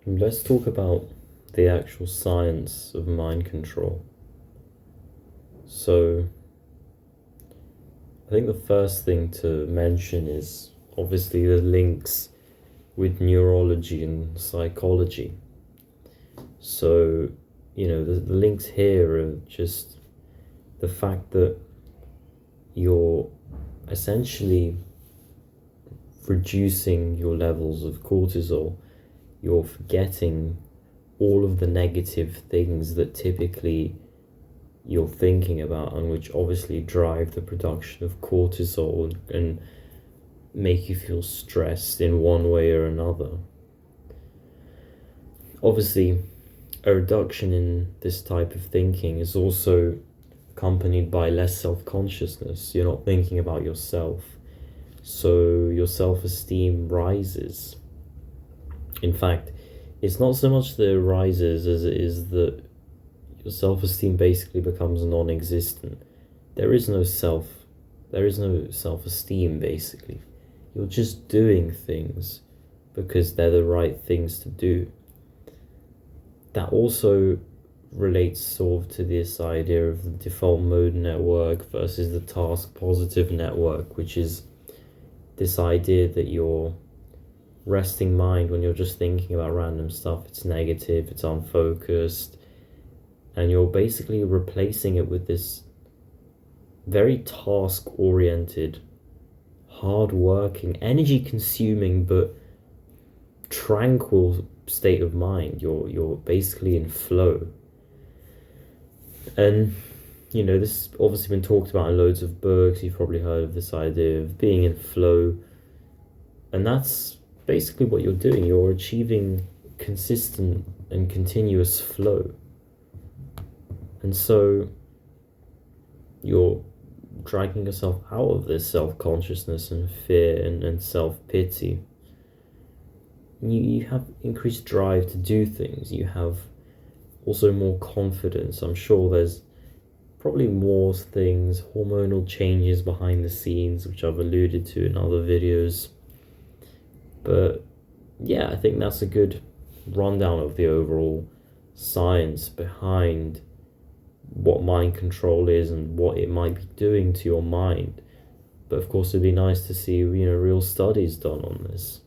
Let's talk about the actual science of mind control. So, I think the first thing to mention is obviously the links with neurology and psychology. So, the links here are just the fact that you're essentially reducing your levels of cortisol, you're forgetting all of the negative things that typically you're thinking about, and which obviously drive the production of cortisol and make you feel stressed in one way or another. Obviously, a reduction in this type of thinking is also accompanied by less self-consciousness. You're not thinking about yourself, so your self-esteem rises. In fact, it's not so much that it rises as it is that your self-esteem basically becomes non-existent. There is no self-esteem basically. You're just doing things because they're the right things to do. That also relates sort of to this idea of the default mode network versus the task positive network, which is this idea that your resting mind, when you're just thinking about random stuff, it's negative, it's unfocused, and you're basically replacing it with this very task oriented, hard working, energy consuming but tranquil state of mind. You're basically in flow. And this has obviously been talked about in loads of books. You've probably heard of this idea of being in flow, and that's basically what you're doing. You're achieving consistent and continuous flow, and so you're dragging yourself out of this self-consciousness and fear and self-pity. You have increased drive to do things. You have also more confidence. I'm sure there's probably more things, hormonal changes behind the scenes, which I've alluded to in other videos. But yeah, I think that's a good rundown of the overall science behind what mind control is and what it might be doing to your mind. But of course, it'd be nice to see real studies done on this.